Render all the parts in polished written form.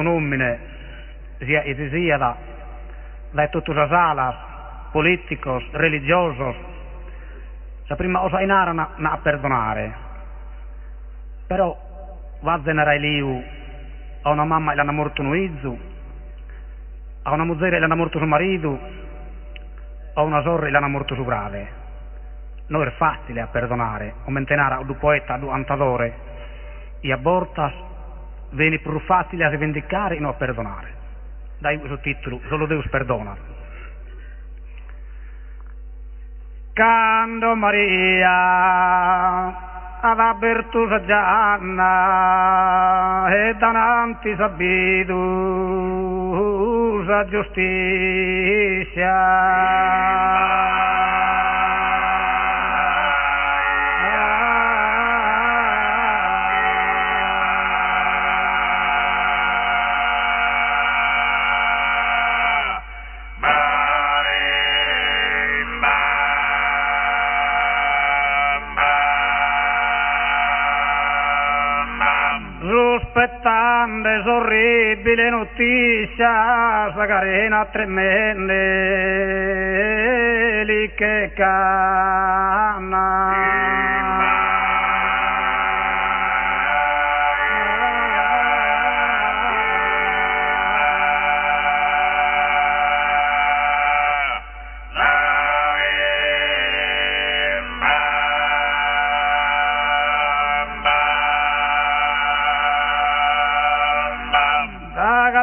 tu nomine, sia e sia da tutti los alas, políticos, religiosos, la prima cosa inara na a perdonare. Però va generare liu a una mamma che l'ha morto un izzu, a una moglie che l'ha morto suo marito, a una sorella che l'ha morto suo grave. Non è facile a perdonare, come intenara du poeta, du antadore, e a bortas viene più facile a rivendicare e non a perdonare. Dai questo titolo, solo Dio perdona. Quando Maria ad abertusa Gianna e davanti s'abbidusa giustizia. Aspettando orribile notizia, sa carena tremende lì che canna.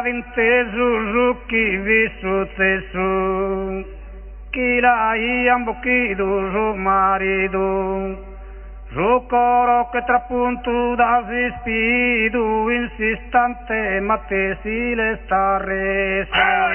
Inteso chi vi successo, chi l'hai ambocchido suo marito, suo coro che trapunto da si spido, insistante ma te si le sta resa.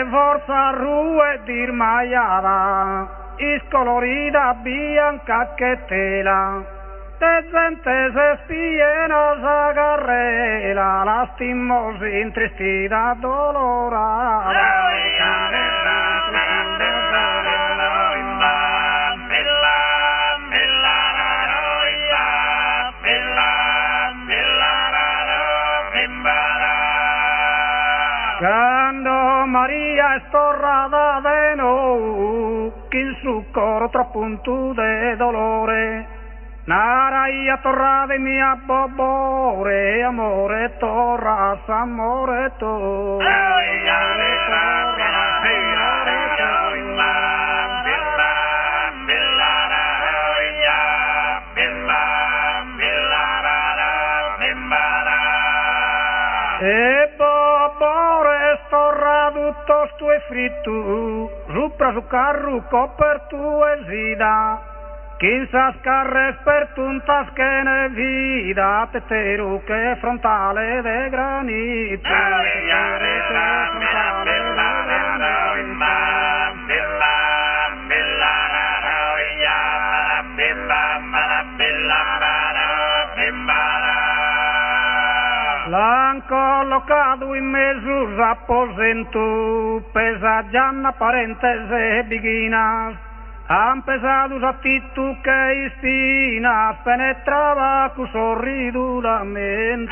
Forza rue dir maiada, iscolorida bianca che tela, de gente se spiena sa carrera, lastimos intristida dolorada. Quando Maria è storrada de no, che in su coro trapunto de dolore, naraia torrada mia bobore, amore torra s'amore to. E bobore storrado tosto e fritto, sopra su carro coperto e sida, chissà scarre per tuntas che ne vida, tetero che frontale de granito. L'han collocato in mezzo s'apposento, pesa Gianna parentese bighinas, han pesato s'attittu che ispina, penetrava cu sorridu la mente.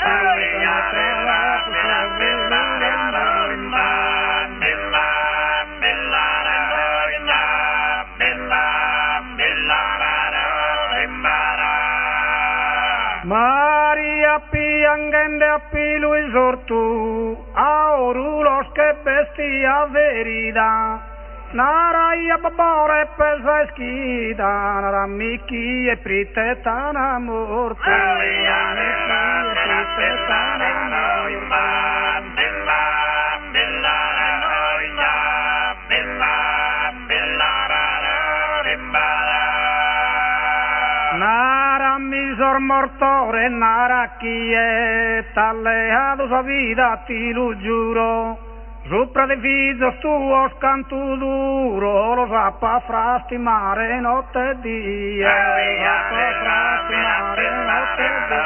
Maria piangende a pilu esortu, a orulos che bestia verida, naraia babore pesa eschida, naramiki e pritetana morta. Nara misor mortore, nara chie, t'alleato sa vida, ti lo giuro, sopra dei figli tuos canto duro, lo sappa fra stimare notte e dia, lo sappa fra stimare notte e dia.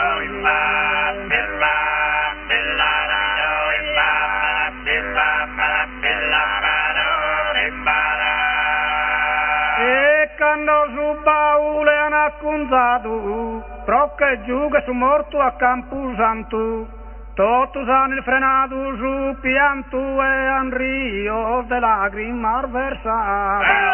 anunziato, procche giù che su morto a Camposanto, totus hanno frenato su pianto e han rio de lacrime versate.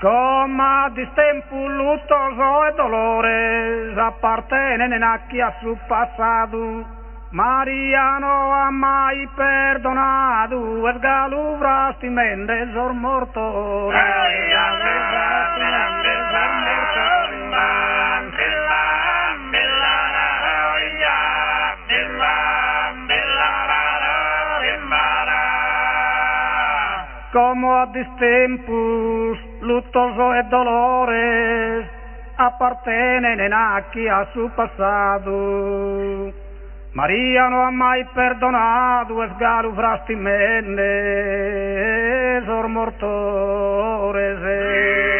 Come a distempo luttoso e dolore appartiene a chi ha su passato, Maria non ha mai perdonato e sgaluvrasti mentre sor morto. Come a distempus luttoso e dolore appartiene a chi ha su passato, Maria non ha mai perdonato e sgaluvrasti menne sor mortore se.